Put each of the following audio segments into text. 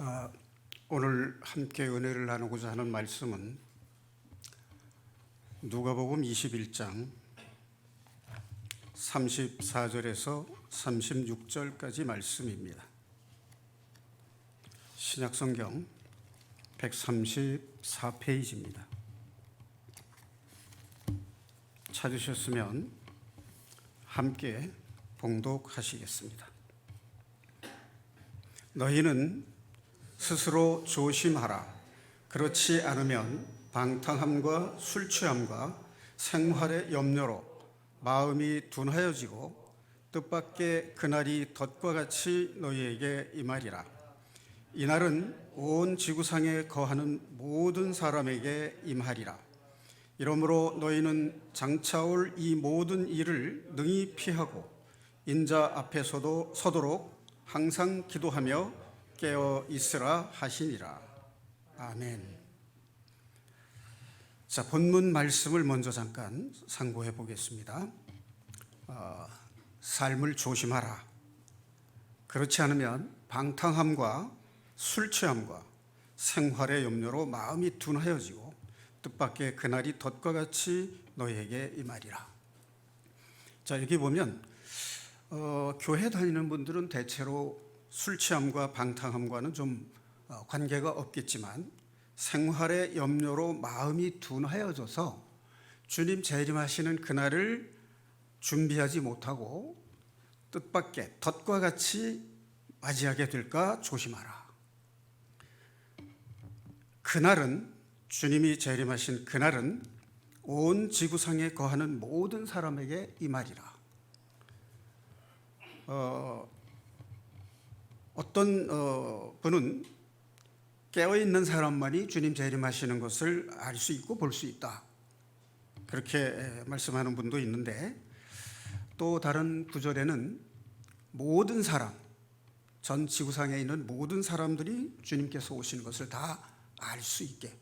아, 오늘 함께 은혜를 나누고자 하는 말씀은 누가복음 21장 34절에서 36절까지 말씀입니다. 신약성경 134페이지입니다. 찾으셨으면 함께 봉독하시겠습니다. 너희는 스스로 조심하라. 그렇지 않으면 방탕함과 술 취함과 생활의 염려로 마음이 둔하여지고 뜻밖의 그날이 덫과 같이 너희에게 임하리라. 이날은 온 지구상에 거하는 모든 사람에게 임하리라. 이러므로 너희는 장차올 이 모든 일을 능히 피하고 인자 앞에서도 서도록 항상 기도하며 깨어 있으라 하시니라. 아멘. 자, 본문 말씀을 먼저 잠깐 상고해 보겠습니다. 삶을 조심하라. 그렇지 않으면 방탕함과 술 취함과 생활의 염려로 마음이 둔하여지고 뜻밖의 그날이 덫과 같이 너희에게 임하리라. 자, 여기 보면 교회 다니는 분들은 대체로 술 취함과 방탕함과는 좀 관계가 없겠지만 생활의 염려로 마음이 둔하여져서 주님 재림하시는 그날을 준비하지 못하고 뜻밖의 덫과 같이 맞이하게 될까 조심하라. 그날은, 주님이 재림하신 그날은 온 지구상에 거하는 모든 사람에게 임하리라. 어떤 분은 깨어있는 사람만이 주님 재림하시는 것을 알 수 있고 볼 수 있다, 그렇게 말씀하는 분도 있는데, 또 다른 구절에는 모든 사람, 전 지구상에 있는 모든 사람들이 주님께서 오시는 것을 다 알 수 있게,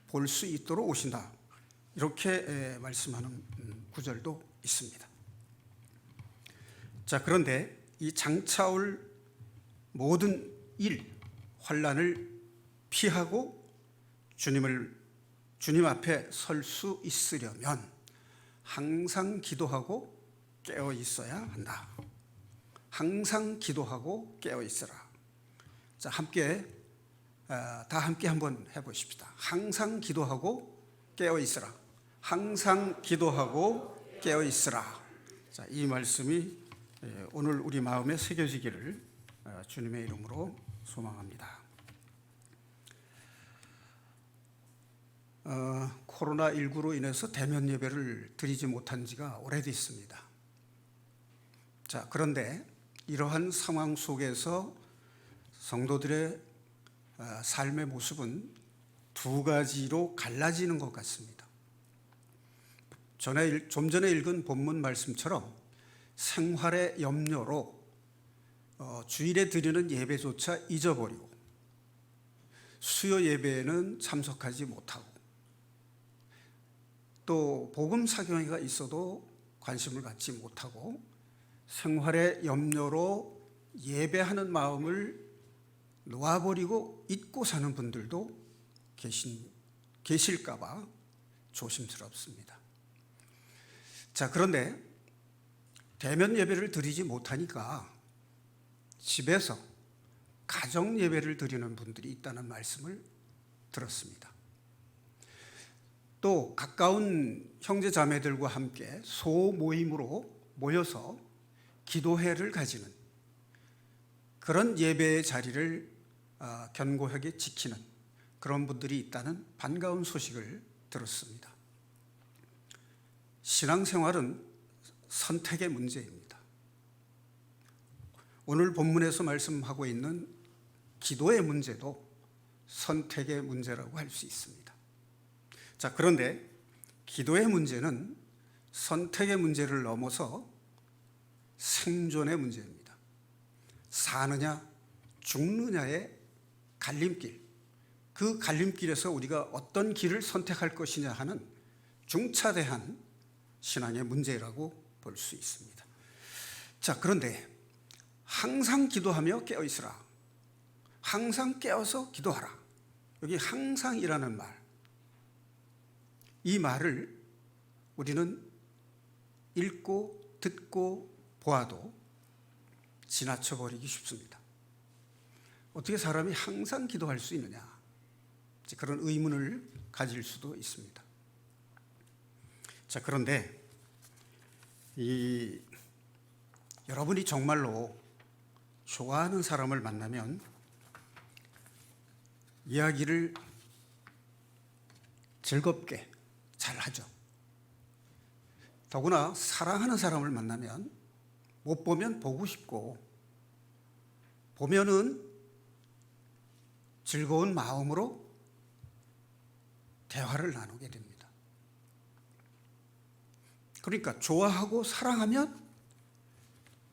볼 수 있도록 오신다, 이렇게 말씀하는 구절도 있습니다. 자, 그런데 이 장차올 모든 일, 환난을 피하고 주님 앞에 설 수 있으려면 항상 기도하고 깨어 있어야 한다. 항상 기도하고 깨어 있으라. 자, 다 함께 한번 해보십시다. 항상 기도하고 깨어 있으라. 항상 기도하고 깨어 있으라. 자, 이 말씀이 오늘 우리 마음에 새겨지기를 주님의 이름으로 소망합니다. 코로나19로 인해서 대면 예배를 드리지 못한 지가 오래됐습니다. 자, 그런데 이러한 상황 속에서 성도들의 삶의 모습은 두 가지로 갈라지는 것 같습니다. 좀 전에 읽은 본문 말씀처럼 생활의 염려로 주일에 드리는 예배조차 잊어버리고 수요 예배에는 참석하지 못하고 또 복음 사경회가 있어도 관심을 갖지 못하고 생활의 염려로 예배하는 마음을 놓아버리고 잊고 사는 분들도 계실까 봐 조심스럽습니다. 자, 그런데 대면 예배를 드리지 못하니까 집에서 가정 예배를 드리는 분들이 있다는 말씀을 들었습니다. 또 가까운 형제 자매들과 함께 소모임으로 모여서 기도회를 가지는 그런 예배의 자리를 견고하게 지키는 그런 분들이 있다는 반가운 소식을 들었습니다. 신앙생활은 선택의 문제입니다. 오늘 본문에서 말씀하고 있는 기도의 문제도 선택의 문제라고 할 수 있습니다. 자, 그런데 기도의 문제는 선택의 문제를 넘어서 생존의 문제입니다. 사느냐 죽느냐의 갈림길, 그 갈림길에서 우리가 어떤 길을 선택할 것이냐 하는 중차대한 신앙의 문제라고 볼 수 있습니다. 자, 그런데 항상 기도하며 깨어있으라. 항상 깨어서 기도하라. 여기 항상이라는 말, 이 말을 우리는 읽고 듣고 보아도 지나쳐버리기 쉽습니다. 어떻게 사람이 항상 기도할 수 있느냐, 그런 의문을 가질 수도 있습니다. 자, 그런데 여러분이 정말로 좋아하는 사람을 만나면 이야기를 즐겁게 잘 하죠. 더구나 사랑하는 사람을 만나면 못 보면 보고 싶고, 보면은 즐거운 마음으로 대화를 나누게 됩니다. 그러니까 좋아하고 사랑하면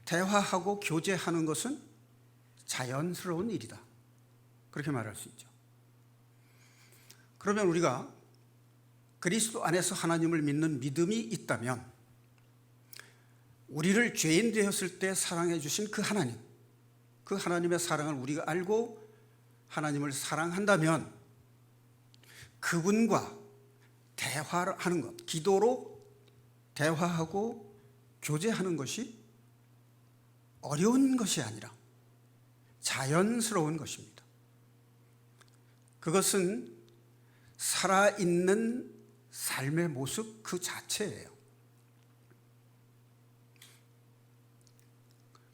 대화하고 교제하는 것은 자연스러운 일이다, 그렇게 말할 수 있죠. 그러면 우리가 그리스도 안에서 하나님을 믿는 믿음이 있다면 우리를 죄인 되었을 때 사랑해 주신 그 하나님, 그 하나님의 사랑을 우리가 알고 하나님을 사랑한다면 그분과 대화를 하는 것, 기도로 대화하고 교제하는 것이 어려운 것이 아니라 자연스러운 것입니다. 그것은 살아있는 삶의 모습 그 자체예요.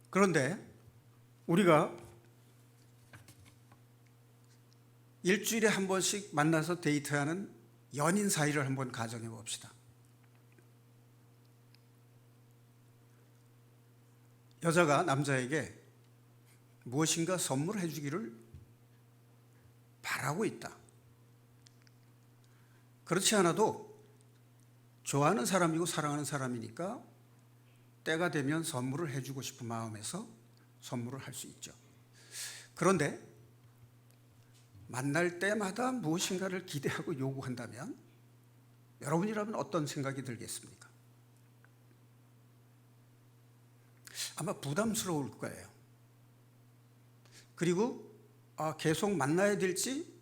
그런데 우리가 일주일에 한 번씩 만나서 데이트하는 연인 사이를 한번 가정해 봅시다. 여자가 남자에게 무엇인가 선물해 주기를 바라고 있다. 그렇지 않아도 좋아하는 사람이고 사랑하는 사람이니까 때가 되면 선물을 해주고 싶은 마음에서 선물을 할 수 있죠. 그런데 만날 때마다 무엇인가를 기대하고 요구한다면 여러분이라면 어떤 생각이 들겠습니까? 아마 부담스러울 거예요. 그리고 계속 만나야 될지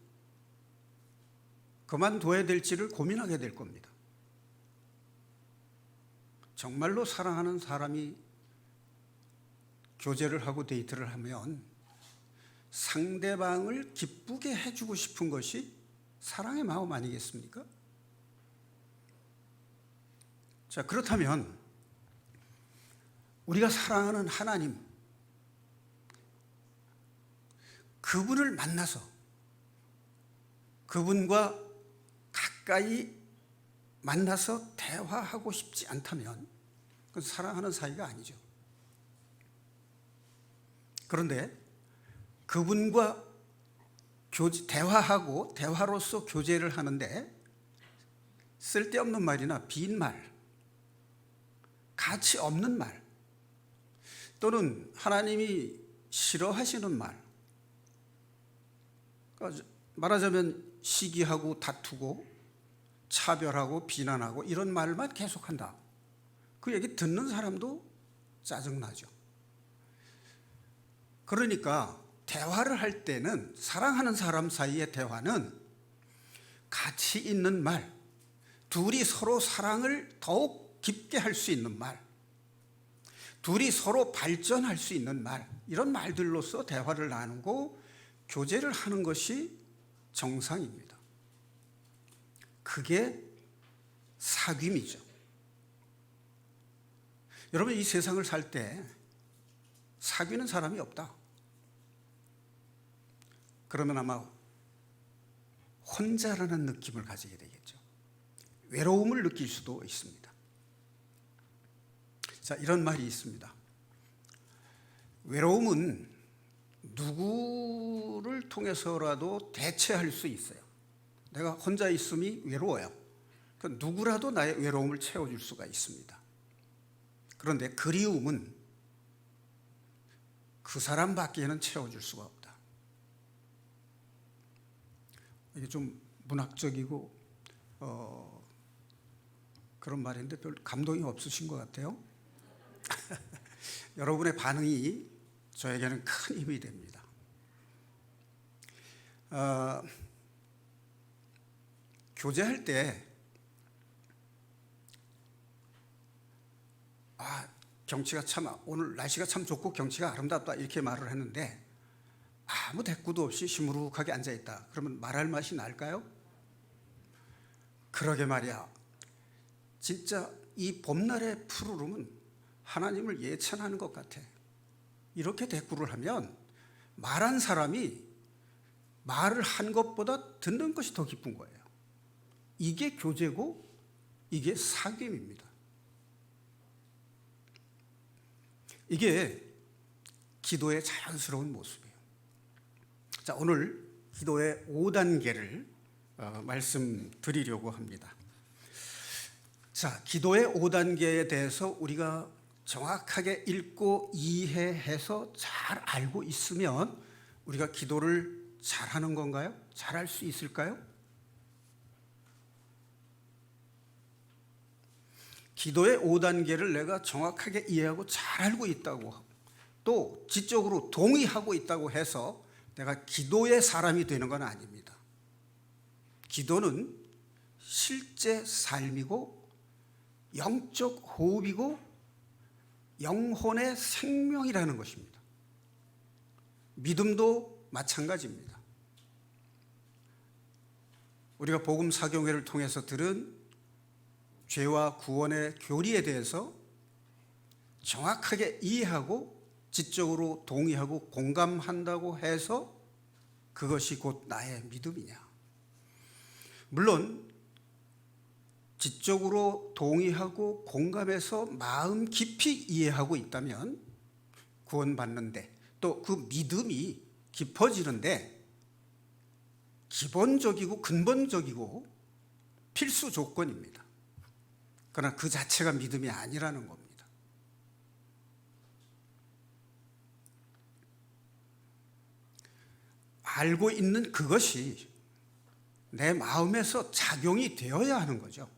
그만둬야 될지를 고민하게 될 겁니다. 정말로 사랑하는 사람이 교제를 하고 데이트를 하면 상대방을 기쁘게 해주고 싶은 것이 사랑의 마음 아니겠습니까? 자, 그렇다면 우리가 사랑하는 하나님, 그분을 만나서 그분과 가까이 만나서 대화하고 싶지 않다면 그건 사랑하는 사이가 아니죠. 그런데 그분과 대화하고 대화로서 교제를 하는데 쓸데없는 말이나 빈말, 가치 없는 말, 또는 하나님이 싫어하시는 말, 말하자면 시기하고 다투고 차별하고 비난하고 이런 말만 계속한다. 그 얘기 듣는 사람도 짜증나죠. 그러니까 대화를 할 때는, 사랑하는 사람 사이의 대화는 가치 있는 말, 둘이 서로 사랑을 더욱 깊게 할 수 있는 말, 둘이 서로 발전할 수 있는 말, 이런 말들로서 대화를 나누고 교제를 하는 것이 정상입니다. 그게 사귐이죠. 여러분, 이 세상을 살 때 사귀는 사람이 없다. 그러면 아마 혼자라는 느낌을 가지게 되겠죠. 외로움을 느낄 수도 있습니다. 자, 이런 말이 있습니다. 외로움은 누구를 통해서라도 대체할 수 있어요. 내가 혼자 있음이 외로워요. 그 누구라도 나의 외로움을 채워줄 수가 있습니다. 그런데 그리움은 그 사람밖에는 채워줄 수가 없다. 이게 좀 문학적이고 그런 말인데 별 감동이 없으신 것 같아요. 여러분의 반응이 저에게는 큰 힘이 됩니다. 어, 교제할 때 경치가 참 오늘 날씨가 참 좋고 경치가 아름답다 이렇게 말을 했는데 아무 대꾸도 없이 시무룩하게 앉아 있다. 그러면 말할 맛이 날까요? 그러게 말이야. 진짜 이 봄날의 푸르름은 하나님을 예찬하는 것 같아. 이렇게 대꾸를 하면 말한 사람이 말을 한 것보다 듣는 것이 더 기쁜 거예요. 이게 교제고 이게 사귐입니다. 이게 기도의 자연스러운 모습이에요. 자, 오늘 기도의 5단계를 말씀드리려고 합니다. 자, 기도의 5단계에 대해서 우리가 정확하게 읽고 이해해서 잘 알고 있으면 우리가 기도를 잘하는 건가요? 잘할 수 있을까요? 기도의 5단계를 내가 정확하게 이해하고 잘 알고 있다고 또 지적으로 동의하고 있다고 해서 내가 기도의 사람이 되는 건 아닙니다. 기도는 실제 삶이고 영적 호흡이고 영혼의 생명이라는 것입니다. 믿음도 마찬가지입니다. 우리가 복음 사경회를 통해서 들은 죄와 구원의 교리에 대해서 정확하게 이해하고 지적으로 동의하고 공감한다고 해서 그것이 곧 나의 믿음이냐? 물론 지적으로 동의하고 공감해서 마음 깊이 이해하고 있다면 구원받는데 또 그 믿음이 깊어지는데 기본적이고 근본적이고 필수 조건입니다. 그러나 그 자체가 믿음이 아니라는 겁니다. 알고 있는 그것이 내 마음에서 작용이 되어야 하는 거죠.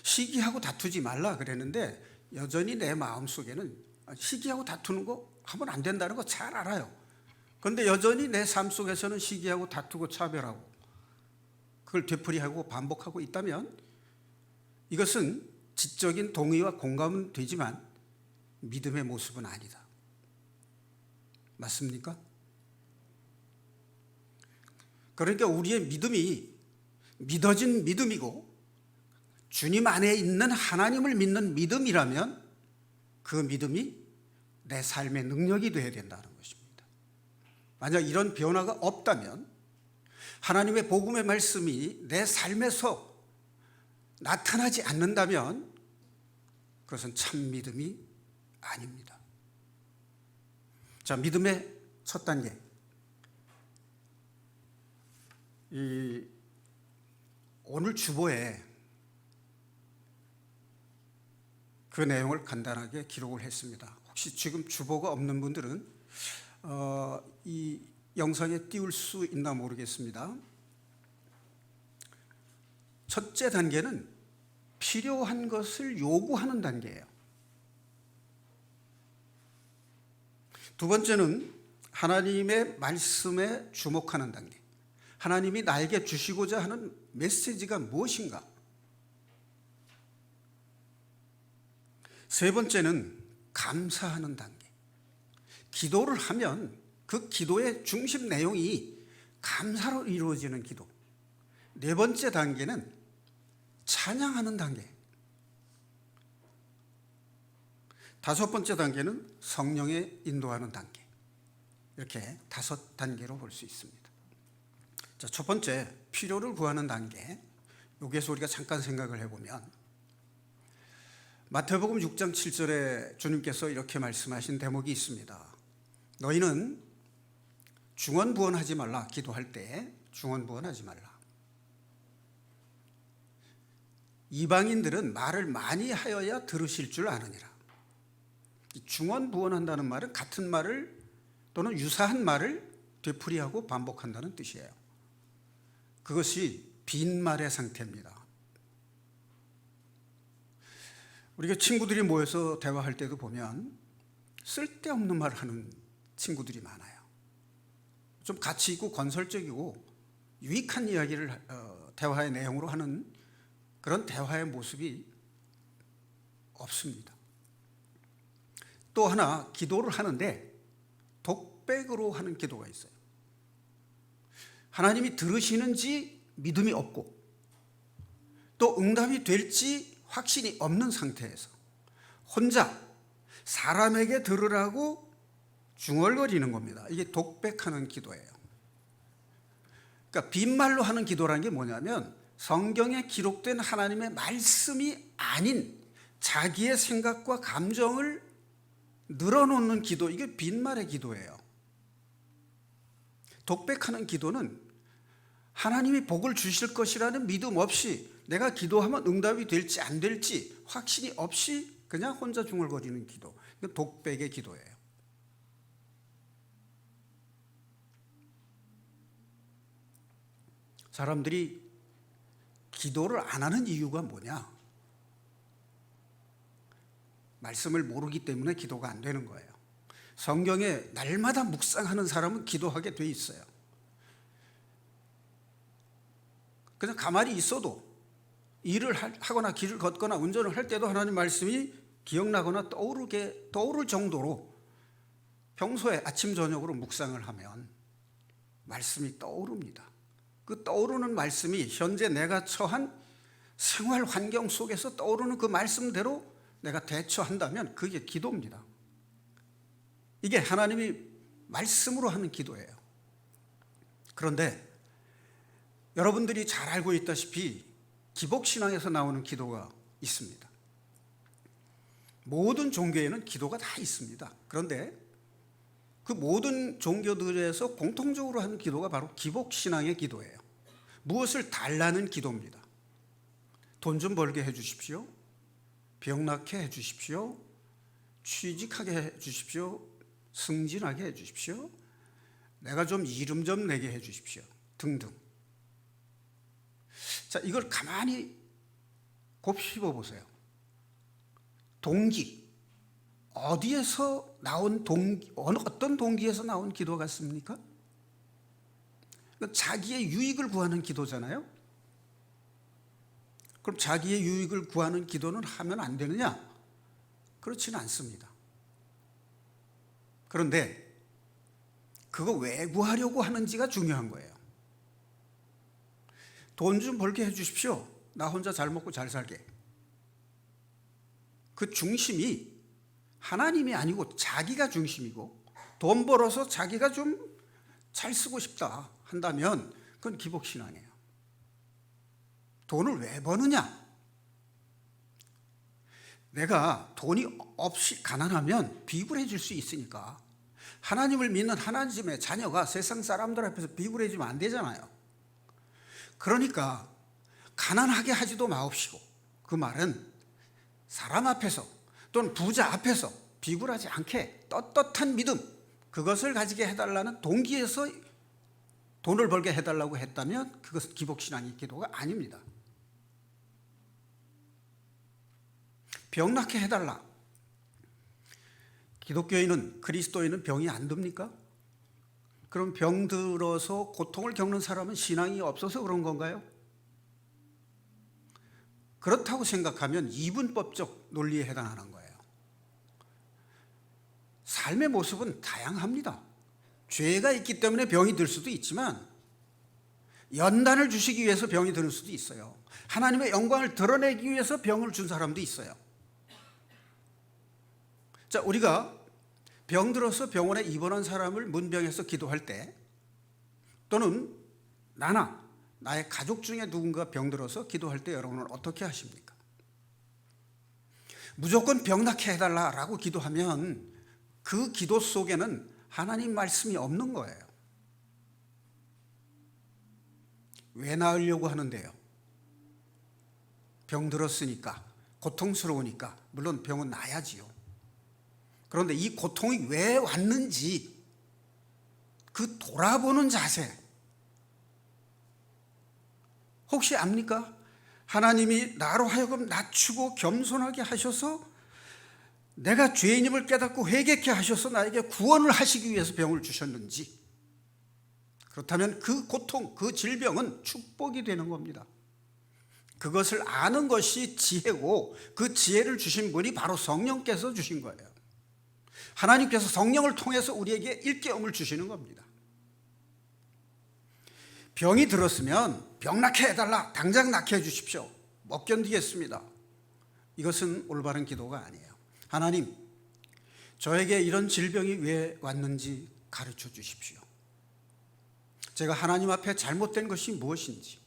시기하고 다투지 말라 그랬는데 여전히 내 마음속에는 시기하고 다투는 거 하면 안 된다는 거 잘 알아요. 그런데 여전히 내 삶 속에서는 시기하고 다투고 차별하고 그걸 되풀이하고 반복하고 있다면 이것은 지적인 동의와 공감은 되지만 믿음의 모습은 아니다. 맞습니까? 그러니까 우리의 믿음이 믿어진 믿음이고 주님 안에 있는 하나님을 믿는 믿음이라면 그 믿음이 내 삶의 능력이 되어야 된다는 것입니다. 만약 이런 변화가 없다면 하나님의 복음의 말씀이 내 삶에서 나타나지 않는다면 그것은 참 믿음이 아닙니다. 자, 믿음의 첫 단계. 오늘 주보에 그 내용을 간단하게 기록을 했습니다. 혹시 지금 주보가 없는 분들은 이 영상에 띄울 수 있나 모르겠습니다. 첫째 단계는 필요한 것을 요구하는 단계예요. 두 번째는 하나님의 말씀에 주목하는 단계. 하나님이 나에게 주시고자 하는 메시지가 무엇인가? 세 번째는 감사하는 단계. 기도를 하면 그 기도의 중심 내용이 감사로 이루어지는 기도. 네 번째 단계는 찬양하는 단계. 다섯 번째 단계는 성령에 인도하는 단계. 이렇게 5단계로 볼 수 있습니다. 자, 첫 번째 필요를 구하는 단계. 여기에서 우리가 잠깐 생각을 해보면 마태복음 6장 7절에 주님께서 이렇게 말씀하신 대목이 있습니다. 너희는 중언부언하지 말라. 기도할 때 중언부언하지 말라. 이방인들은 말을 많이 하여야 들으실 줄 아느니라. 중언부언한다는 말은 같은 말을 또는 유사한 말을 되풀이하고 반복한다는 뜻이에요. 그것이 빈말의 상태입니다. 우리가 친구들이 모여서 대화할 때도 보면 쓸데없는 말을 하는 친구들이 많아요. 좀 가치 있고 건설적이고 유익한 이야기를 대화의 내용으로 하는 그런 대화의 모습이 없습니다. 또 하나, 기도를 하는데 독백으로 하는 기도가 있어요. 하나님이 들으시는지 믿음이 없고 또 응답이 될지 확신이 없는 상태에서 혼자 사람에게 들으라고 중얼거리는 겁니다. 이게 독백하는 기도예요. 그러니까 빈말로 하는 기도라는 게 뭐냐면 성경에 기록된 하나님의 말씀이 아닌 자기의 생각과 감정을 늘어놓는 기도, 이게 빈말의 기도예요. 독백하는 기도는 하나님이 복을 주실 것이라는 믿음 없이 내가 기도하면 응답이 될지 안 될지 확신이 없이 그냥 혼자 중얼거리는 기도, 이건 독백의 기도예요. 사람들이 기도를 안 하는 이유가 뭐냐? 말씀을 모르기 때문에 기도가 안 되는 거예요. 성경에 날마다 묵상하는 사람은 기도하게 돼 있어요. 그냥 가만히 있어도 일을 하거나 길을 걷거나 운전을 할 때도 하나님 말씀이 기억나거나 떠오를 정도로 평소에 아침 저녁으로 묵상을 하면 말씀이 떠오릅니다. 그 떠오르는 말씀이 현재 내가 처한 생활 환경 속에서 떠오르는 그 말씀대로 내가 대처한다면 그게 기도입니다. 이게 하나님이 말씀으로 하는 기도예요. 그런데 여러분들이 잘 알고 있다시피 기복신앙에서 나오는 기도가 있습니다. 모든 종교에는 기도가 다 있습니다. 그런데 그 모든 종교들에서 공통적으로 하는 기도가 바로 기복신앙의 기도예요. 무엇을 달라는 기도입니다. 돈 좀 벌게 해 주십시오. 병 낫게 해 주십시오. 취직하게 해 주십시오. 승진하게 해 주십시오. 내가 좀 이름 좀 내게 해 주십시오. 등등. 자, 이걸 가만히 곱씹어 보세요. 동기, 어디에서 나온 어떤 동기에서 나온 기도 같습니까? 자기의 유익을 구하는 기도잖아요. 그럼 자기의 유익을 구하는 기도는 하면 안 되느냐? 그렇지는 않습니다. 그런데 그거 왜 구하려고 하는지가 중요한 거예요. 돈 좀 벌게 해 주십시오. 나 혼자 잘 먹고 잘 살게. 그 중심이 하나님이 아니고 자기가 중심이고 돈 벌어서 자기가 좀 잘 쓰고 싶다 한다면 그건 기복신앙이에요. 돈을 왜 버느냐? 내가 돈이 없이 가난하면 비굴해질 수 있으니까. 하나님을 믿는 하나님의 자녀가 세상 사람들 앞에서 비굴해지면 안 되잖아요. 그러니까 가난하게 하지도 마옵시고, 그 말은 사람 앞에서 또는 부자 앞에서 비굴하지 않게 떳떳한 믿음, 그것을 가지게 해달라는 동기에서 돈을 벌게 해달라고 했다면 그것은 기복신앙의 기도가 아닙니다. 병 낫게 해달라. 기독교인은, 그리스도인은 병이 안 듭니까? 그럼 병 들어서 고통을 겪는 사람은 신앙이 없어서 그런 건가요? 그렇다고 생각하면 이분법적 논리에 해당하는 거예요. 삶의 모습은 다양합니다. 죄가 있기 때문에 병이 들 수도 있지만 연단을 주시기 위해서 병이 드는 수도 있어요. 하나님의 영광을 드러내기 위해서 병을 준 사람도 있어요. 자, 우리가 병 들어서 병원에 입원한 사람을 문병해서 기도할 때, 또는 나의 가족 중에 누군가 병 들어서 기도할 때 여러분은 어떻게 하십니까? 무조건 병 낫게 해달라라고 기도하면 그 기도 속에는 하나님 말씀이 없는 거예요. 왜 나으려고 하는데요? 병 들었으니까, 고통스러우니까. 물론 병은 나야지요. 그런데 이 고통이 왜 왔는지 그 돌아보는 자세, 혹시 압니까? 하나님이 나로 하여금 낮추고 겸손하게 하셔서 내가 죄인임을 깨닫고 회개케 하셔서 나에게 구원을 하시기 위해서 병을 주셨는지, 그렇다면 그 고통, 그 질병은 축복이 되는 겁니다. 그것을 아는 것이 지혜고 그 지혜를 주신 분이 바로 성령께서 주신 거예요. 하나님께서 성령을 통해서 우리에게 일깨움을 주시는 겁니다. 병이 들었으면 병 낫게 해달라, 당장 낫게 해주십시오, 못 견디겠습니다. 이것은 올바른 기도가 아니에요. 하나님, 저에게 이런 질병이 왜 왔는지 가르쳐 주십시오. 제가 하나님 앞에 잘못된 것이 무엇인지,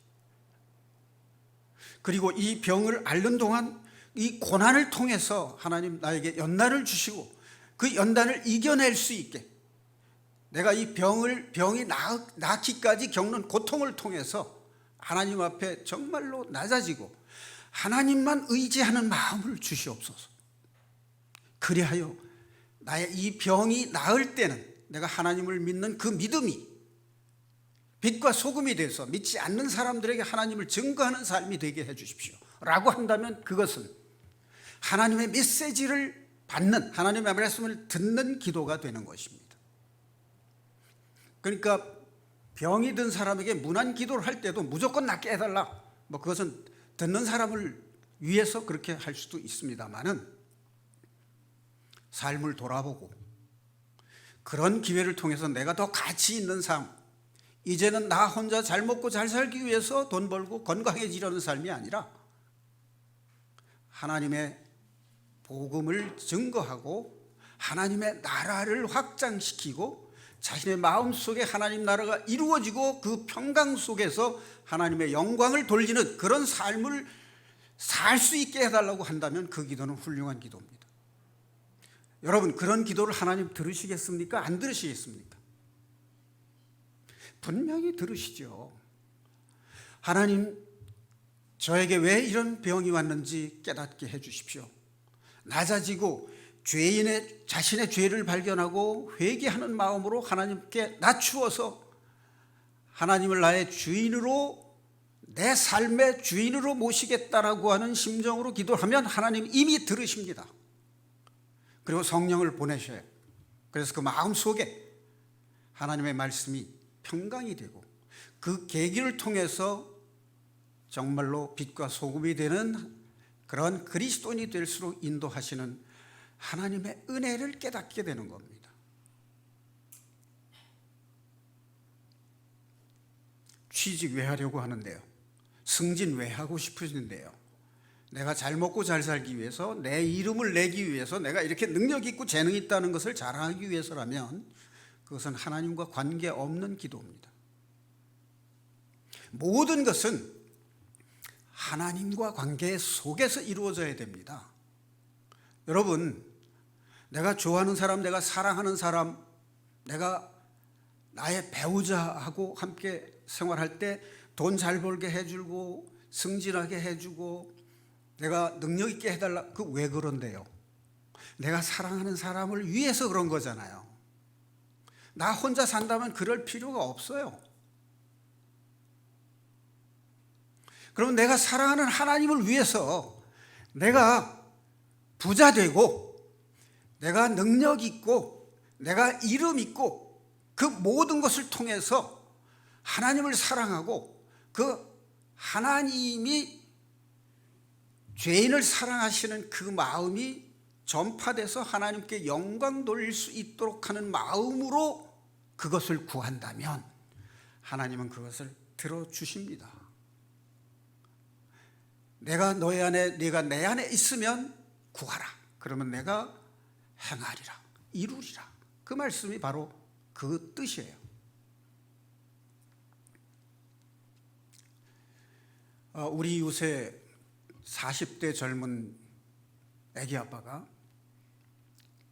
그리고 이 병을 앓는 동안 이 고난을 통해서 하나님 나에게 연단을 주시고 그 연단을 이겨낼 수 있게, 내가 이 병이 낫기까지 겪는 고통을 통해서 하나님 앞에 정말로 낮아지고 하나님만 의지하는 마음을 주시옵소서. 그리하여 나의 이 병이 나을 때는 내가 하나님을 믿는 그 믿음이 빛과 소금이 돼서 믿지 않는 사람들에게 하나님을 증거하는 삶이 되게 해 주십시오 라고 한다면 그것은 하나님의 메시지를 받는, 하나님의 말씀을 듣는 기도가 되는 것입니다. 그러니까 병이 든 사람에게 문안 기도를 할 때도 무조건 낫게 해달라, 그것은 듣는 사람을 위해서 그렇게 할 수도 있습니다만은, 삶을 돌아보고 그런 기회를 통해서 내가 더 가치 있는 삶, 이제는 나 혼자 잘 먹고 잘 살기 위해서 돈 벌고 건강해지려는 삶이 아니라 하나님의 복음을 증거하고 하나님의 나라를 확장시키고 자신의 마음속에 하나님 나라가 이루어지고 그 평강 속에서 하나님의 영광을 돌리는 그런 삶을 살 수 있게 해달라고 한다면 그 기도는 훌륭한 기도입니다. 여러분, 그런 기도를 하나님 들으시겠습니까? 안 들으시겠습니까? 분명히 들으시죠. 하나님, 저에게 왜 이런 병이 왔는지 깨닫게 해 주십시오. 낮아지고 자신의 죄를 발견하고 회개하는 마음으로 하나님께 낮추어서 하나님을 나의 주인으로, 내 삶의 주인으로 모시겠다라고 하는 심정으로 기도하면 하나님 이미 들으십니다. 그리고 성령을 보내셔요. 그래서 그 마음 속에 하나님의 말씀이 평강이 되고 그 계기를 통해서 정말로 빛과 소금이 되는 그런 그리스도인이 될수록 인도하시는 하나님의 은혜를 깨닫게 되는 겁니다. 취직 왜 하려고 하는데요? 승진 왜 하고 싶으신데요? 내가 잘 먹고 잘 살기 위해서, 내 이름을 내기 위해서, 내가 이렇게 능력 있고 재능 있다는 것을 자랑하기 위해서라면 그것은 하나님과 관계없는 기도입니다. 모든 것은 하나님과 관계 속에서 이루어져야 됩니다. 여러분, 내가 좋아하는 사람, 내가 사랑하는 사람, 내가 나의 배우자하고 함께 생활할 때 돈 잘 벌게 해주고 승진하게 해주고 내가 능력 있게 해달라, 그 왜 그런데요? 내가 사랑하는 사람을 위해서 그런 거잖아요. 나 혼자 산다면 그럴 필요가 없어요. 그러면 내가 사랑하는 하나님을 위해서 내가 부자 되고 내가 능력 있고 내가 이름 있고 그 모든 것을 통해서 하나님을 사랑하고 그 하나님이 죄인을 사랑하시는 그 마음이 전파돼서 하나님께 영광 돌릴 수 있도록 하는 마음으로 그것을 구한다면 하나님은 그것을 들어주십니다. 내가 너희 안에, 네가 내 안에 있으면 구하라. 그러면 내가 행하리라, 이루리라. 그 말씀이 바로 그 뜻이에요. 우리 요새 40대 젊은 아기 아빠가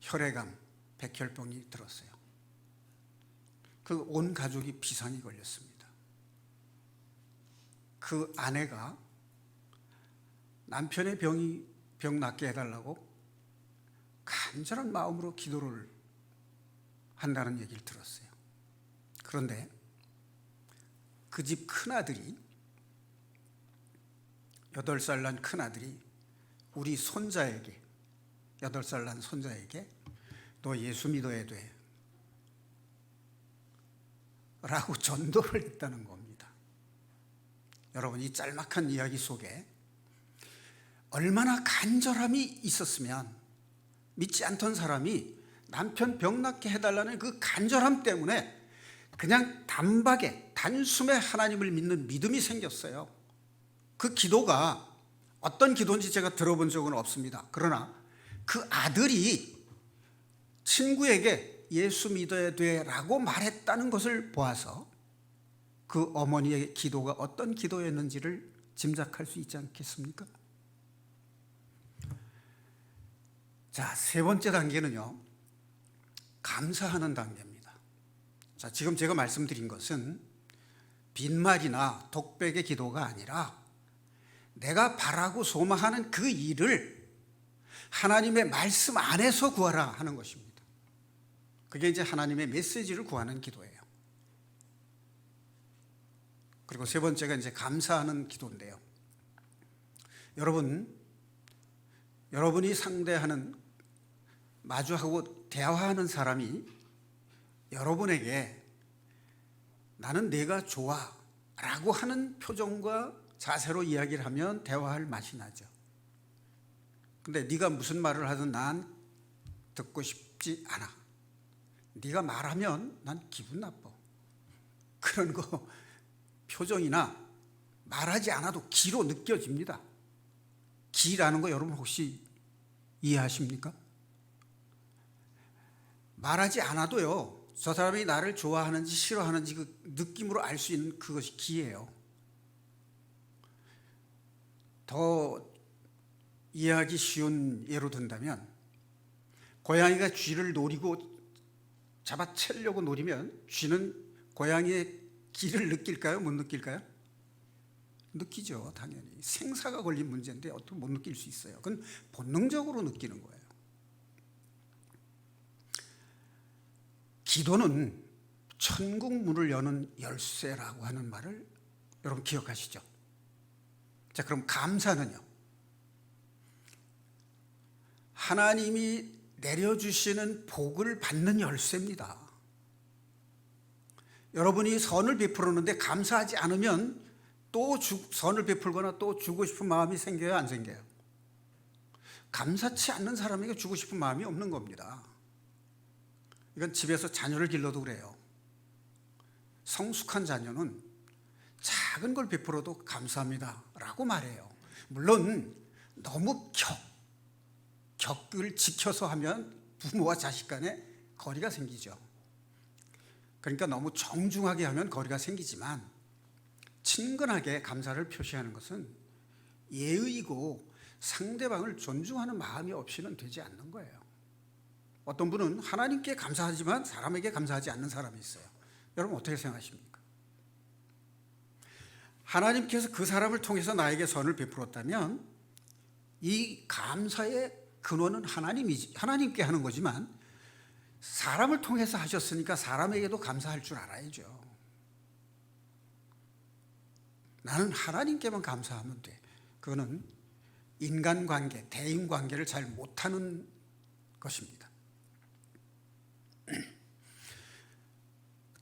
혈액암, 백혈병이 들었어요. 그 온 가족이 비상이 걸렸습니다. 그 아내가 남편의 병 낫게 해달라고 간절한 마음으로 기도를 한다는 얘기를 들었어요. 그런데 그 집 큰아들이, 8살 난 큰아들이 우리 손자에게, 8살 난 손자에게 너 예수 믿어야 돼, 라고 전도를 했다는 겁니다. 여러분, 이 짤막한 이야기 속에 얼마나 간절함이 있었으면 믿지 않던 사람이 남편 병 낫게 해달라는 그 간절함 때문에 그냥 단박에 단숨에 하나님을 믿는 믿음이 생겼어요. 그 기도가 어떤 기도인지 제가 들어본 적은 없습니다. 그러나 그 아들이 친구에게 예수 믿어야 돼라고 말했다는 것을 보아서 그 어머니의 기도가 어떤 기도였는지를 짐작할 수 있지 않겠습니까? 자, 세 번째 단계는요, 감사하는 단계입니다. 자, 지금 제가 말씀드린 것은 빈말이나 독백의 기도가 아니라 내가 바라고 소망하는 그 일을 하나님의 말씀 안에서 구하라 하는 것입니다. 그게 이제 하나님의 메시지를 구하는 기도예요. 그리고 세 번째가 이제 감사하는 기도인데요. 여러분이 상대하는, 마주하고 대화하는 사람이 여러분에게 나는 내가 좋아 라고 하는 표정과 자세로 이야기를 하면 대화할 맛이 나죠. 근데 네가 무슨 말을 하든 난 듣고 싶지 않아. 네가 말하면 난 기분 나빠. 그런 거 표정이나 말하지 않아도 기로 느껴집니다. 기라는 거 여러분 혹시 이해하십니까? 말하지 않아도요, 저 사람이 나를 좋아하는지 싫어하는지 그 느낌으로 알 수 있는 그것이 기예요. 더 이해하기 쉬운 예로 든다면, 고양이가 쥐를 노리고 잡아채려고 노리면 쥐는 고양이의 기를 느낄까요? 못 느낄까요? 느끼죠, 당연히. 생사가 걸린 문제인데 어떻게 못 느낄 수 있어요? 그건 본능적으로 느끼는 거예요. 기도는 천국 문을 여는 열쇠라고 하는 말을 여러분 기억하시죠? 자, 그럼 감사는요, 하나님이 내려주시는 복을 받는 열쇠입니다. 여러분이 선을 베풀었는데 감사하지 않으면 또 선을 베풀거나 또 주고 싶은 마음이 생겨요, 안 생겨요? 감사치 않는 사람에게 주고 싶은 마음이 없는 겁니다. 이건 집에서 자녀를 길러도 그래요. 성숙한 자녀는 작은 걸 베풀어도 감사합니다 라고 말해요. 물론 너무 격을 지켜서 하면 부모와 자식 간에 거리가 생기죠. 그러니까 너무 정중하게 하면 거리가 생기지만 친근하게 감사를 표시하는 것은 예의이고 상대방을 존중하는 마음이 없이는 되지 않는 거예요. 어떤 분은 하나님께 감사하지만 사람에게 감사하지 않는 사람이 있어요. 여러분 어떻게 생각하십니까? 하나님께서 그 사람을 통해서 나에게 선을 베풀었다면 이 감사의 근원은 하나님께 하는 거지만 사람을 통해서 하셨으니까 사람에게도 감사할 줄 알아야죠. 나는 하나님께만 감사하면 돼. 그거는 인간관계, 대인관계를 잘 못하는 것입니다.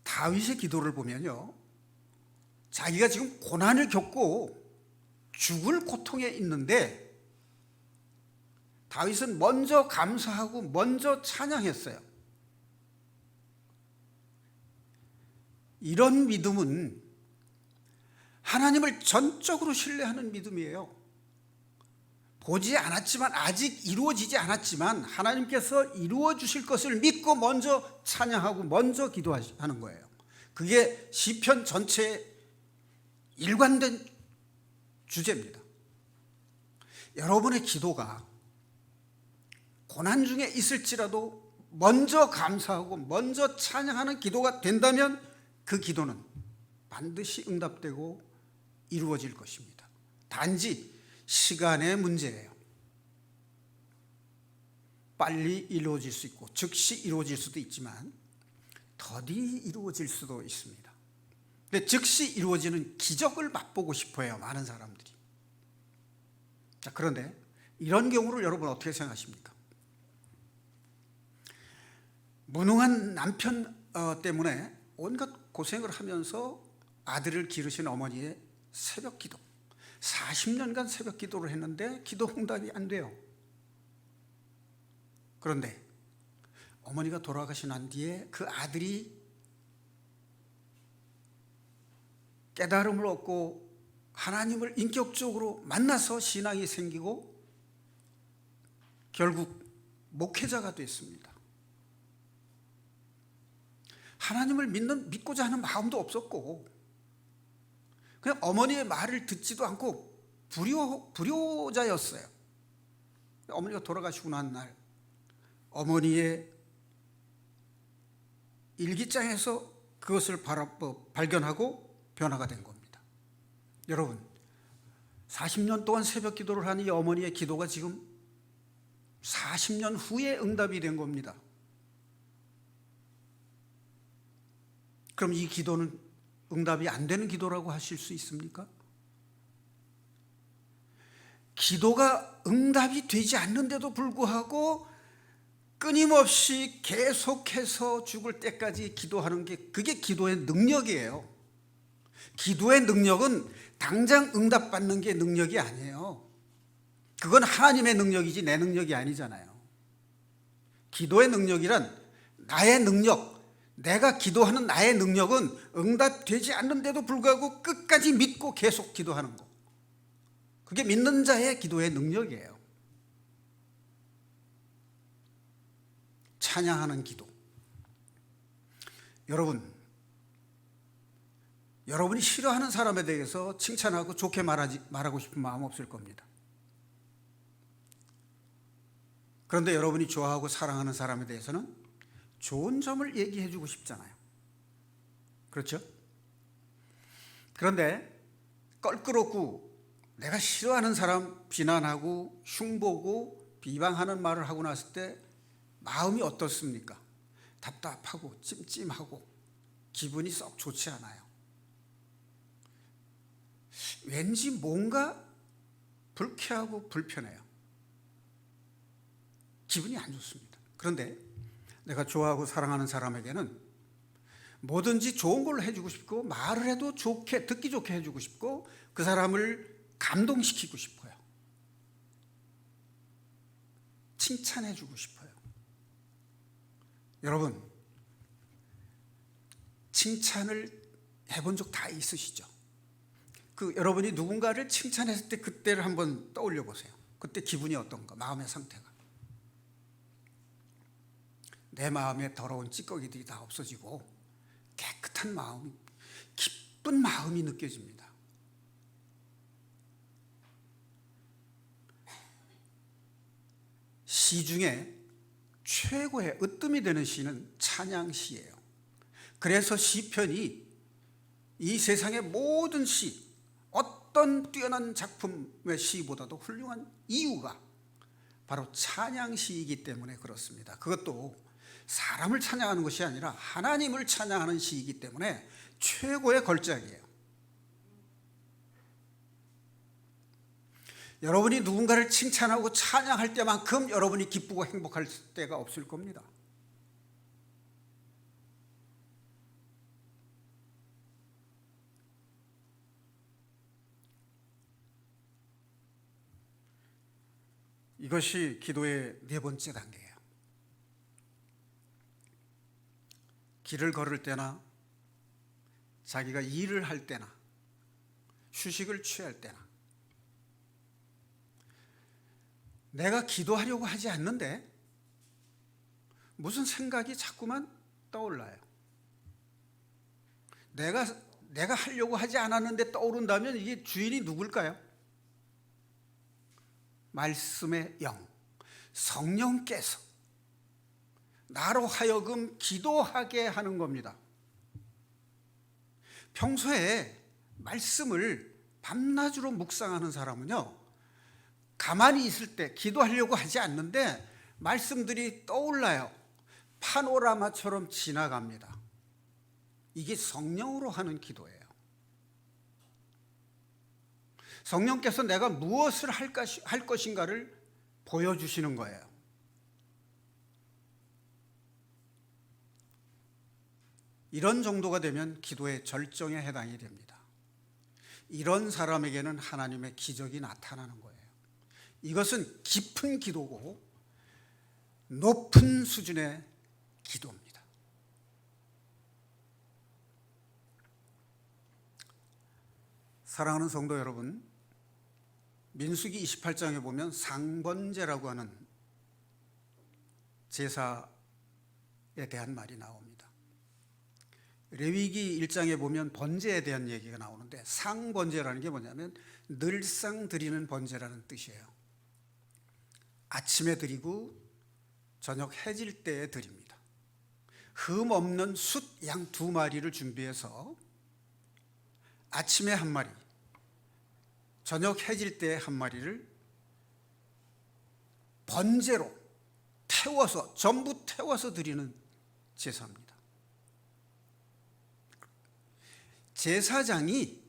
다윗의 기도를 보면요, 자기가 지금 고난을 겪고 죽을 고통에 있는데 다윗은 먼저 감사하고 먼저 찬양했어요. 이런 믿음은 하나님을 전적으로 신뢰하는 믿음이에요. 보지 않았지만, 아직 이루어지지 않았지만 하나님께서 이루어 주실 것을 믿고 먼저 찬양하고 먼저 기도하는 거예요. 그게 시편 전체의 일관된 주제입니다. 여러분의 기도가 고난 중에 있을지라도 먼저 감사하고 먼저 찬양하는 기도가 된다면 그 기도는 반드시 응답되고 이루어질 것입니다. 단지 시간의 문제예요. 빨리 이루어질 수 있고 즉시 이루어질 수도 있지만 더디 이루어질 수도 있습니다. 근데 즉시 이루어지는 기적을 맛보고 싶어요, 많은 사람들이. 자, 그런데 이런 경우를 여러분 어떻게 생각하십니까? 무능한 남편 때문에 온갖 고생을 하면서 아들을 기르신 어머니의 새벽 기도, 40년간 새벽 기도를 했는데 기도 응답이 안 돼요. 그런데 어머니가 돌아가신 난 뒤에 그 아들이 깨달음을 얻고 하나님을 인격적으로 만나서 신앙이 생기고 결국 목회자가 됐습니다. 하나님을 믿고자 하는 마음도 없었고 그냥 어머니의 말을 듣지도 않고 불효자였어요. 어머니가 돌아가시고 난 날 어머니의 일기장에서 그것을 발견하고 변화가 된 겁니다. 여러분, 40년 동안 새벽 기도를 한 이 어머니의 기도가 지금 40년 후에 응답이 된 겁니다. 그럼 이 기도는 응답이 안 되는 기도라고 하실 수 있습니까? 기도가 응답이 되지 않는데도 불구하고 끊임없이 계속해서 죽을 때까지 기도하는 게 그게 기도의 능력이에요. 기도의 능력은 당장 응답받는 게 능력이 아니에요. 그건 하나님의 능력이지 내 능력이 아니잖아요. 기도의 능력이란 나의 능력, 내가 기도하는 나의 능력은 응답되지 않는데도 불구하고 끝까지 믿고 계속 기도하는 거. 그게 믿는 자의 기도의 능력이에요. 찬양하는 기도. 여러분이 싫어하는 사람에 대해서 칭찬하고 좋게 말하고 싶은 마음 없을 겁니다. 그런데 여러분이 좋아하고 사랑하는 사람에 대해서는 좋은 점을 얘기해 주고 싶잖아요. 그렇죠? 그런데 껄끄럽고 내가 싫어하는 사람 비난하고 흉보고 비방하는 말을 하고 났을 때 마음이 어떻습니까? 답답하고 찜찜하고 기분이 썩 좋지 않아요. 왠지 뭔가 불쾌하고 불편해요. 기분이 안 좋습니다. 그런데 내가 좋아하고 사랑하는 사람에게는 뭐든지 좋은 걸로 해주고 싶고 말을 해도 듣기 좋게 해주고 싶고 그 사람을 감동시키고 싶어요. 칭찬해주고 싶어요. 여러분, 칭찬을 해본 적 다 있으시죠? 여러분이 누군가를 칭찬했을 때 그때를 한번 떠올려 보세요. 그때 기분이 어떤가? 마음의 상태가. 내 마음에 더러운 찌꺼기들이 다 없어지고 깨끗한 마음이, 기쁜 마음이 느껴집니다. 시 중에 최고의 으뜸이 되는 시는 찬양시예요. 그래서 시편이 이 세상의 모든 시, 어떤 뛰어난 작품의 시보다도 훌륭한 이유가 바로 찬양시이기 때문에 그렇습니다. 그것도 사람을 찬양하는 것이 아니라 하나님을 찬양하는 시이기 때문에 최고의 걸작이에요. 여러분이 누군가를 칭찬하고 찬양할 때만큼 여러분이 기쁘고 행복할 때가 없을 겁니다. 이것이 기도의 네 번째 단계예요. 길을 걸을 때나 자기가 일을 할 때나 휴식을 취할 때나 내가 기도하려고 하지 않는데 무슨 생각이 자꾸만 떠올라요. 내가 하려고 하지 않았는데 떠오른다면 이게 주인이 누굴까요? 말씀의 영, 성령께서 나로 하여금 기도하게 하는 겁니다. 평소에 말씀을 밤낮으로 묵상하는 사람은요, 가만히 있을 때 기도하려고 하지 않는데 말씀들이 떠올라요. 파노라마처럼 지나갑니다. 이게 성령으로 하는 기도예요. 성령께서 내가 무엇을 할 것인가를 보여주시는 거예요. 이런 정도가 되면 기도의 절정에 해당이 됩니다. 이런 사람에게는 하나님의 기적이 나타나는 거예요. 이것은 깊은 기도고 높은 수준의 기도입니다. 사랑하는 성도 여러분, 민수기 28장에 보면 상번제라고 하는 제사에 대한 말이 나옵니다. 레위기 1장에 보면 번제에 대한 얘기가 나오는데, 상번제라는 게 뭐냐면 늘상 드리는 번제라는 뜻이에요. 아침에 드리고 저녁 해질 때에 드립니다. 흠 없는 숫 양 2마리를 준비해서 아침에 1마리, 저녁 해질 때에 1마리를 번제로 태워서, 전부 태워서 드리는 제사입니다. 제사장이,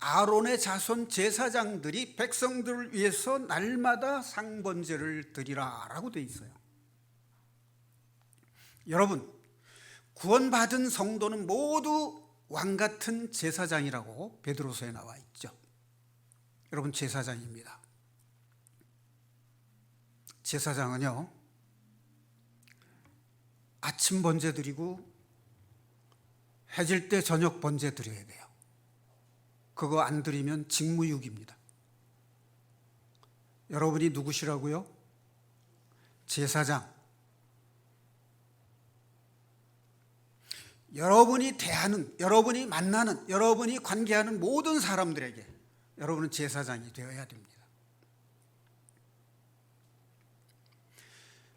아론의 자손 제사장들이 백성들을 위해서 날마다 상번제를 드리라 라고 되어 있어요. 여러분, 구원받은 성도는 모두 왕같은 제사장이라고 베드로서에 나와 있죠. 여러분, 제사장입니다. 제사장은요, 아침 번제 드리고 해질 때 저녁 번제 드려야 돼요. 그거 안 드리면 직무유기입니다. 여러분이 누구시라고요? 제사장. 여러분이 대하는, 여러분이 만나는, 여러분이 관계하는 모든 사람들에게 여러분은 제사장이 되어야 됩니다.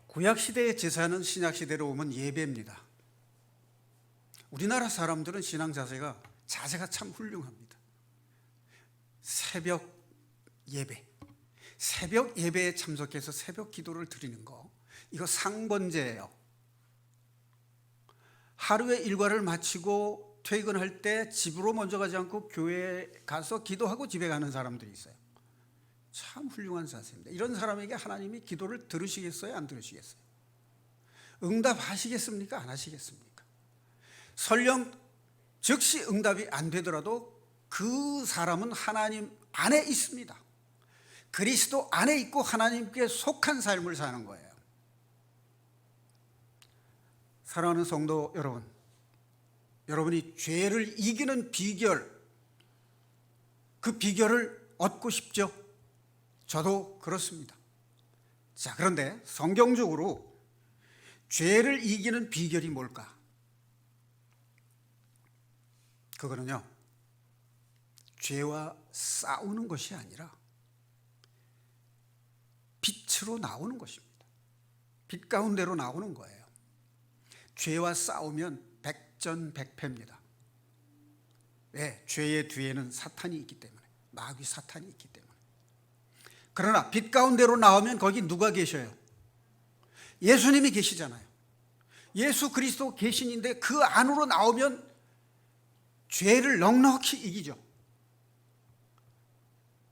구약시대의 제사는 신약시대로 오면 예배입니다. 우리나라 사람들은 신앙 자세가 참 훌륭합니다. 새벽 예배에 참석해서 새벽 기도를 드리는 거, 이거 상번제예요. 하루의 일과를 마치고 퇴근할 때 집으로 먼저 가지 않고 교회에 가서 기도하고 집에 가는 사람들이 있어요. 참 훌륭한 자세입니다. 이런 사람에게 하나님이 기도를 들으시겠어요? 안 들으시겠어요? 응답하시겠습니까? 안 하시겠습니까? 설령 즉시 응답이 안 되더라도 그 사람은 하나님 안에 있습니다. 그리스도 안에 있고 하나님께 속한 삶을 사는 거예요. 사랑하는 성도 여러분, 여러분이 죄를 이기는 비결, 그 비결을 얻고 싶죠? 저도 그렇습니다. 자, 그런데 성경적으로 죄를 이기는 비결이 뭘까? 그거는요, 죄와 싸우는 것이 아니라 빛으로 나오는 것입니다. 빛 가운데로 나오는 거예요. 죄와 싸우면 백전백패입니다. 왜? 죄의 뒤에는 사탄이 있기 때문에, 마귀 사탄이 있기 때문에. 그러나 빛 가운데로 나오면 거기 누가 계셔요? 예수님이 계시잖아요. 예수 그리스도 계신인데 그 안으로 나오면 죄를 넉넉히 이기죠.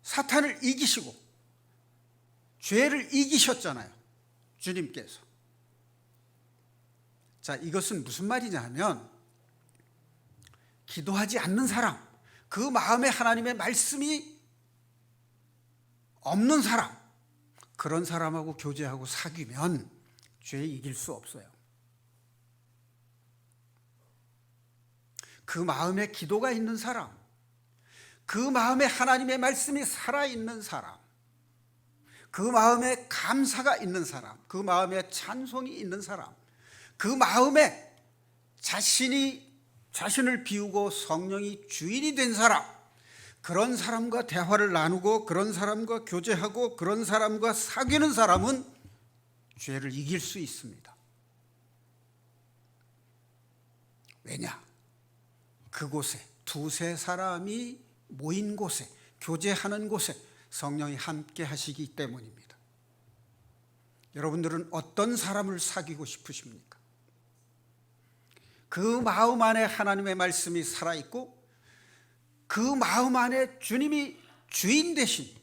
사탄을 이기시고 죄를 이기셨잖아요, 주님께서. 자, 이것은 무슨 말이냐 하면, 기도하지 않는 사람, 그 마음에 하나님의 말씀이 없는 사람, 그런 사람하고 교제하고 사귀면 죄 이길 수 없어요. 그 마음에 기도가 있는 사람, 그 마음에 하나님의 말씀이 살아있는 사람, 그 마음에 감사가 있는 사람, 그 마음에 찬송이 있는 사람, 그 마음에 자신을 비우고 성령이 주인이 된 사람, 그런 사람과 대화를 나누고 그런 사람과 교제하고 그런 사람과 사귀는 사람은 죄를 이길 수 있습니다. 왜냐? 그곳에 두세 사람이 모인 곳에, 교제하는 곳에 성령이 함께 하시기 때문입니다. 여러분들은 어떤 사람을 사귀고 싶으십니까? 그 마음 안에 하나님의 말씀이 살아있고 그 마음 안에 주님이 주인 되신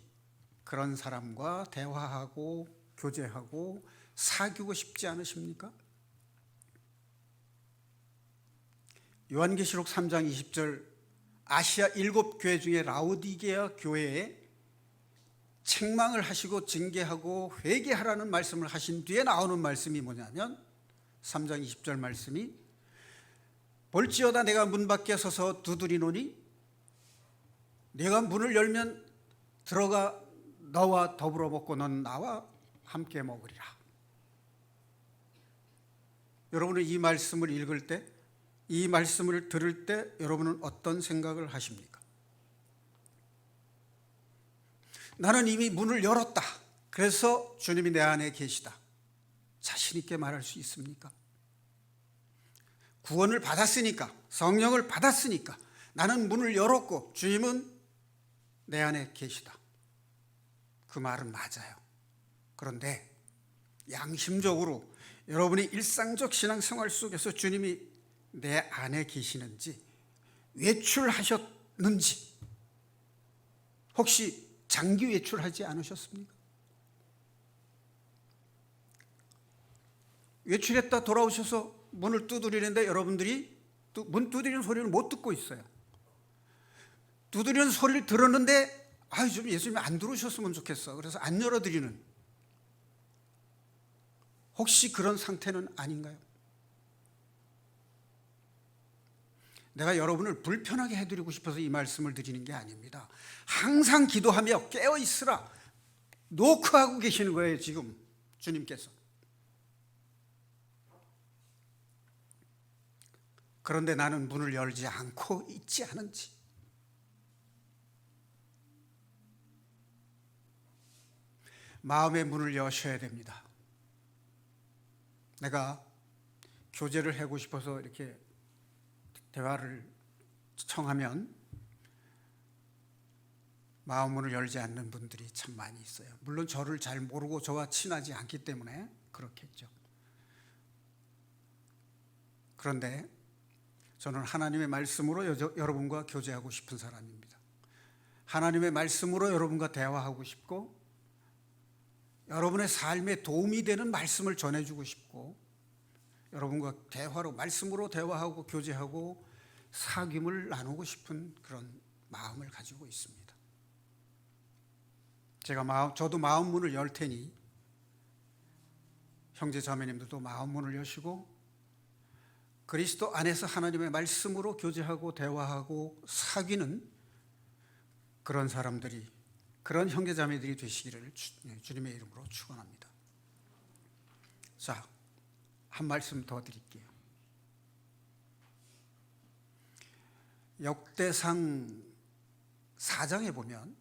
그런 사람과 대화하고 교제하고 사귀고 싶지 않으십니까? 요한계시록 3장 20절 아시아 7교회 중에 라오디게아 교회에 책망을 하시고 징계하고 회개하라는 말씀을 하신 뒤에 나오는 말씀이 뭐냐면 3장 20절 말씀이 볼지어다 내가 문 밖에 서서 두드리노니 내가 문을 열면 들어가 너와 더불어 먹고 넌 나와 함께 먹으리라. 여러분은 이 말씀을 읽을 때, 이 말씀을 들을 때 여러분은 어떤 생각을 하십니까? 나는 이미 문을 열었다. 그래서 주님이 내 안에 계시다. 자신 있게 말할 수 있습니까? 구원을 받았으니까, 성령을 받았으니까 나는 문을 열었고 주님은 내 안에 계시다. 그 말은 맞아요. 그런데 양심적으로 여러분이 일상적 신앙생활 속에서 주님이 내 안에 계시는지, 외출하셨는지, 혹시 장기 외출하지 않으셨습니까? 외출했다 돌아오셔서 문을 두드리는데 여러분들이 문 두드리는 소리를 못 듣고 있어요. 두드리는 소리를 들었는데 좀 예수님이 안 들어오셨으면 좋겠어. 그래서 안 열어드리는, 혹시 그런 상태는 아닌가요? 내가 여러분을 불편하게 해드리고 싶어서 이 말씀을 드리는 게 아닙니다. 항상 기도하며 깨어있으라 노크하고 계시는 거예요. 지금 주님께서. 그런데 나는 문을 열지 않고 있지 않은지, 마음의 문을 여셔야 됩니다. 내가 교제를 하고 싶어서 이렇게 대화를 청하면 마음 문을 열지 않는 분들이 참 많이 있어요. 물론 저를 잘 모르고 저와 친하지 않기 때문에 그렇겠죠. 그런데 저는 하나님의 말씀으로 여러분과 교제하고 싶은 사람입니다. 하나님의 말씀으로 여러분과 대화하고 싶고, 여러분의 삶에 도움이 되는 말씀을 전해주고 싶고, 여러분과 대화로, 말씀으로 대화하고 교제하고 사귐을 나누고 싶은 그런 마음을 가지고 있습니다. 저도 마음 문을 열 테니 형제 자매님들도 마음 문을 여시고 그리스도 안에서 하나님의 말씀으로 교제하고 대화하고 사귀는 그런 사람들이, 그런 형제 자매들이 되시기를 주님의 이름으로 축원합니다. 자, 한 말씀 더 드릴게요. 역대상 4장에 보면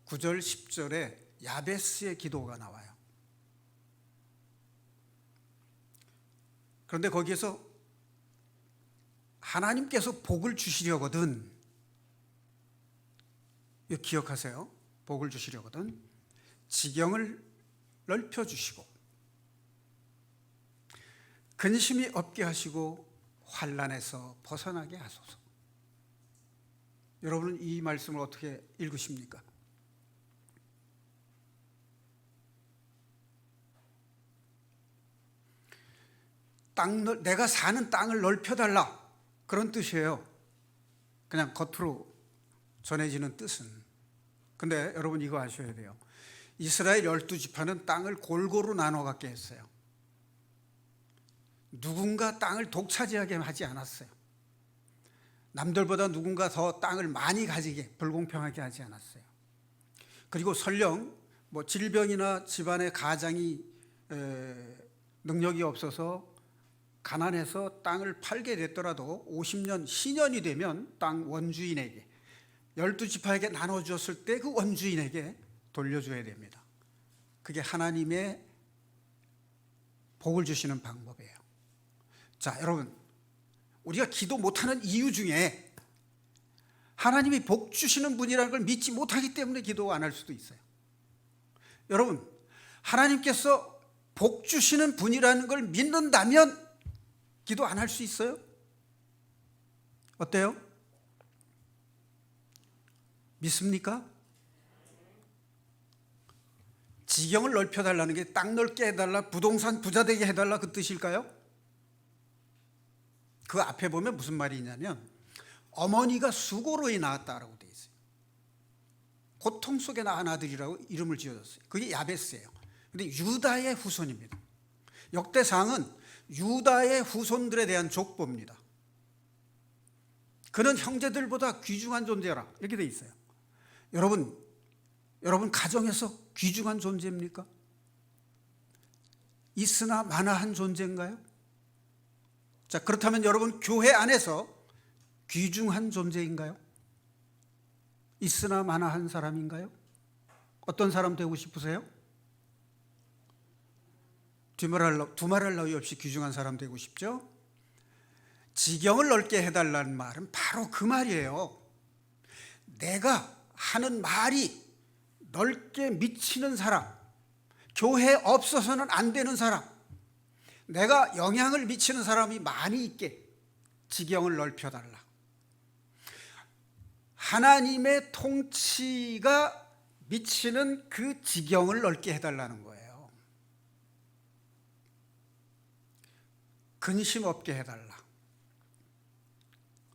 9절 10절에 야베스의 기도가 나와요. 그런데 거기에서 하나님께서 복을 주시려거든, 이거 기억하세요. 복을 주시려거든 지경을 넓혀주시고 근심이 없게 하시고 환난에서 벗어나게 하소서. 여러분은 이 말씀을 어떻게 읽으십니까? 내가 사는 땅을 넓혀달라, 그런 뜻이에요. 그냥 겉으로 전해지는 뜻은. 근데 여러분 이거 아셔야 돼요. 이스라엘 12지파는 땅을 골고루 나눠 갖게 했어요. 누군가 땅을 독차지하게 하지 않았어요. 남들보다 누군가 더 땅을 많이 가지게, 불공평하게 하지 않았어요. 그리고 설령 질병이나 집안의 가장이 능력이 없어서 가난해서 땅을 팔게 됐더라도 50년, 시년이 되면 땅 원주인에게, 12지파에게 나눠주었을 때 그 원주인에게 돌려줘야 됩니다. 그게 하나님의 복을 주시는 방법이에요. 자, 여러분, 우리가 기도 못하는 이유 중에 하나님이 복 주시는 분이라는 걸 믿지 못하기 때문에 기도 안 할 수도 있어요. 여러분, 하나님께서 복 주시는 분이라는 걸 믿는다면 기도 안 할 수 있어요? 어때요? 믿습니까? 지경을 넓혀달라는 게 땅 넓게 해달라, 부동산 부자 되게 해달라, 그 뜻일까요? 그 앞에 보면 무슨 말이 있냐면 어머니가 수고로이 낳았다라고 되어 있어요. 고통 속에 낳은 아들이라고 이름을 지어줬어요. 그게 야베스예요. 근데 유다의 후손입니다. 역대상은 유다의 후손들에 대한 족보입니다. 그는 형제들보다 귀중한 존재라 이렇게 되어 있어요. 여러분 가정에서 귀중한 존재입니까? 있으나 마나한 존재인가요? 자, 그렇다면 여러분 교회 안에서 귀중한 존재인가요? 있으나 마나한 사람인가요? 어떤 사람 되고 싶으세요? 두말할 나위 없이 귀중한 사람 되고 싶죠? 지경을 넓게 해달라는 말은 바로 그 말이에요. 내가 하는 말이 넓게 미치는 사람, 교회에 없어서는 안 되는 사람, 내가 영향을 미치는 사람이 많이 있게 지경을 넓혀달라. 하나님의 통치가 미치는 그 지경을 넓게 해달라는 거예요. 근심 없게 해달라.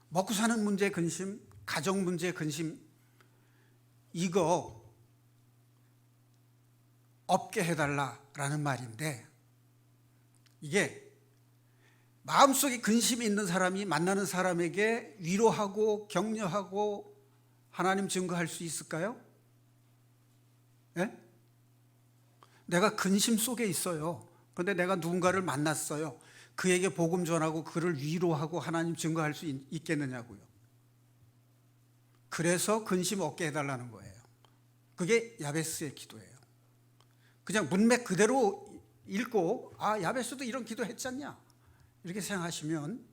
먹고 사는 문제의 근심, 가정 문제의 근심, 이거 없게 해달라라는 말인데, 이게 마음속에 근심이 있는 사람이 만나는 사람에게 위로하고 격려하고 하나님 증거할 수 있을까요? 예? 내가 근심 속에 있어요. 그런데 내가 누군가를 만났어요. 그에게 복음 전하고 그를 위로하고 하나님 증거할 수 있겠느냐고요. 그래서 근심 없게 해달라는 거예요. 그게 야베스의 기도예요. 그냥 문맥 그대로 읽고 야베스도 이런 기도 했지 않냐 이렇게 생각하시면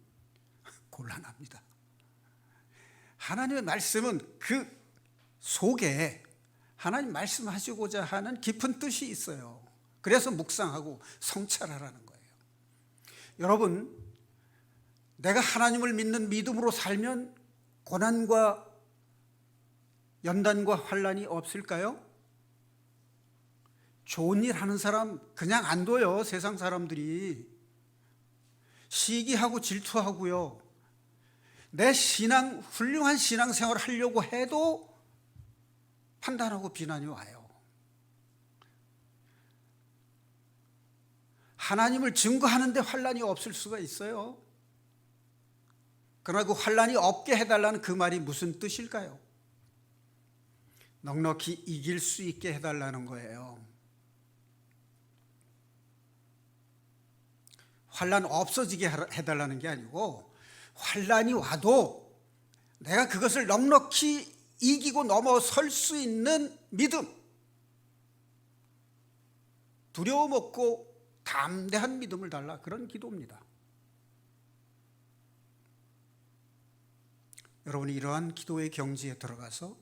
곤란합니다. 하나님의 말씀은 그 속에 하나님 말씀하시고자 하는 깊은 뜻이 있어요. 그래서 묵상하고 성찰하라는 거예요. 여러분, 내가 하나님을 믿는 믿음으로 살면 고난과 연단과 환난이 없을까요? 좋은 일 하는 사람 그냥 안 둬요. 세상 사람들이 시기하고 질투하고요. 내 훌륭한 신앙생활을 하려고 해도 판단하고 비난이 와요. 하나님을 증거하는데 환난이 없을 수가 있어요. 그러나 그 환난이 없게 해달라는 그 말이 무슨 뜻일까요? 넉넉히 이길 수 있게 해달라는 거예요. 환난 없어지게 해달라는 게 아니고 환난이 와도 내가 그것을 넉넉히 이기고 넘어설 수 있는 믿음, 두려움 없고 담대한 믿음을 달라, 그런 기도입니다. 여러분이 이러한 기도의 경지에 들어가서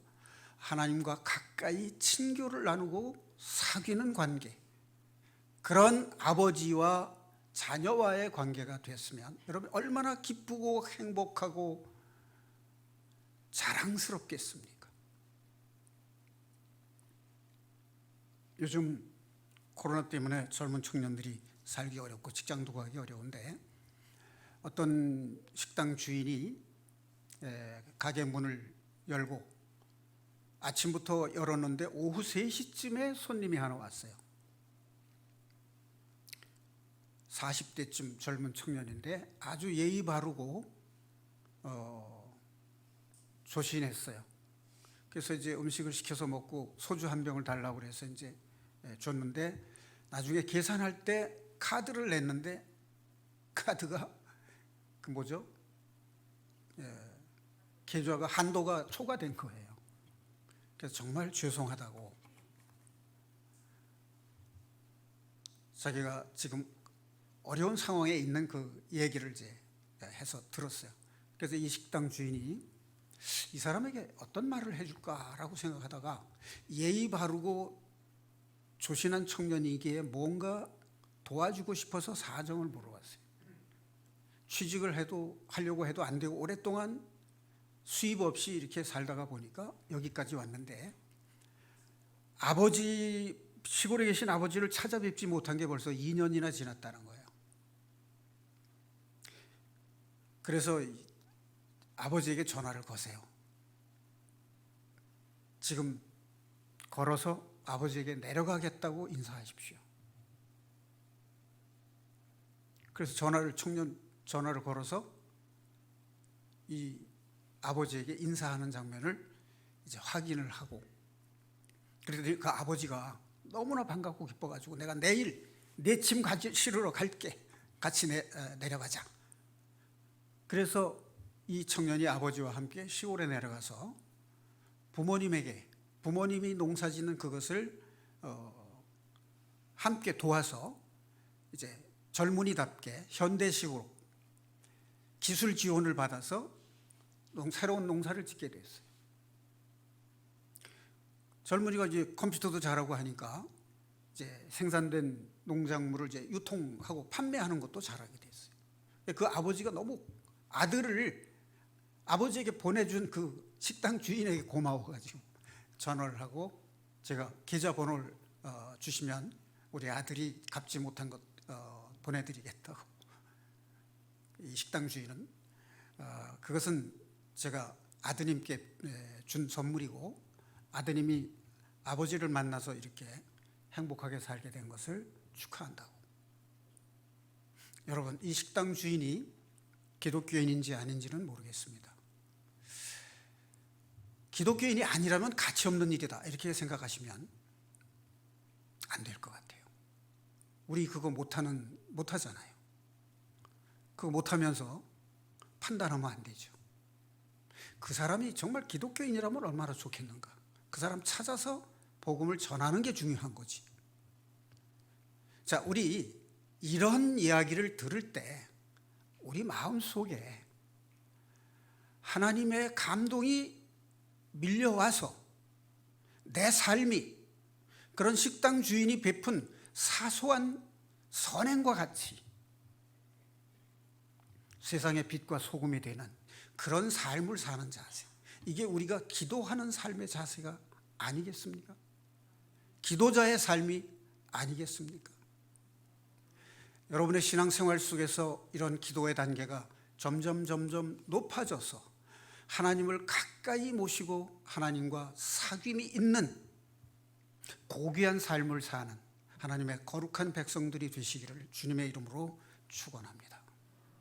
하나님과 가까이 친교를 나누고 사귀는 관계, 그런 아버지와 자녀와의 관계가 됐으면 여러분 얼마나 기쁘고 행복하고 자랑스럽겠습니까? 요즘 코로나 때문에 젊은 청년들이 살기 어렵고 직장도 가기 어려운데, 어떤 식당 주인이 가게 문을 열고 아침부터 열었는데 오후 3시쯤에 손님이 하나 왔어요. 40대쯤 젊은 청년인데 아주 예의 바르고 조신했어요. 그래서 이제 음식을 시켜서 먹고 소주 한 병을 달라고 그래서 이제 줬는데, 나중에 계산할 때 카드를 냈는데 카드가 계좌가 한도가 초과된 거예요. 그래서 정말 죄송하다고, 자기가 지금 어려운 상황에 있는 그 얘기를 이제 해서 들었어요. 그래서 이 식당 주인이 이 사람에게 어떤 말을 해줄까라고 생각하다가 예의 바르고 조신한 청년이기에 뭔가 도와주고 싶어서 사정을 물어봤어요. 취직을 하려고 해도 안 되고 오랫동안 수입 없이 이렇게 살다가 보니까 여기까지 왔는데, 시골에 계신 아버지를 찾아뵙지 못한 게 벌써 2년이나 지났다는 거예요. 그래서 아버지에게 전화를 거세요. 지금 걸어서 아버지에게 내려가겠다고 인사하십시오. 그래서 청년 전화를 걸어서 이 아버지에게 인사하는 장면을 이제 확인을 하고, 그랬더니 그 아버지가 너무나 반갑고 기뻐가지고 내가 내일 내 짐 실으러 갈게. 같이 내려가자. 그래서 이 청년이 아버지와 함께 시골에 내려가서 부모님이 농사 짓는 그것을 함께 도와서 이제 젊은이답게 현대식으로 기술 지원을 받아서 새로운 농사를 짓게 됐어요. 젊은이가 이제 컴퓨터도 잘하고 하니까 이제 생산된 농작물을 이제 유통하고 판매하는 것도 잘하게 됐어요. 그 아버지가 너무 아들을 아버지에게 보내준 그 식당 주인에게 고마워가지고 전화를 하고, 제가 계좌번호를 주시면 우리 아들이 갚지 못한 것 보내드리겠다고. 이 식당 주인은 그것은 제가 아드님께 준 선물이고 아드님이 아버지를 만나서 이렇게 행복하게 살게 된 것을 축하한다고. 여러분, 이 식당 주인이 기독교인인지 아닌지는 모르겠습니다. 기독교인이 아니라면 가치 없는 일이다 이렇게 생각하시면 안 될 것 같아요. 우리 그거 못하잖아요. 그거 못하면서 판단하면 안 되죠. 그 사람이 정말 기독교인이라면 얼마나 좋겠는가. 그 사람 찾아서 복음을 전하는 게 중요한 거지. 자, 우리 이런 이야기를 들을 때 우리 마음속에 하나님의 감동이 밀려와서 내 삶이 그런 식당 주인이 베푼 사소한 선행과 같이 세상의 빛과 소금이 되는 그런 삶을 사는 자세, 이게 우리가 기도하는 삶의 자세가 아니겠습니까? 기도자의 삶이 아니겠습니까? 여러분의 신앙생활 속에서 이런 기도의 단계가 점점 높아져서 하나님을 가까이 모시고 하나님과 사귐이 있는 고귀한 삶을 사는 하나님의 거룩한 백성들이 되시기를 주님의 이름으로 축원합니다.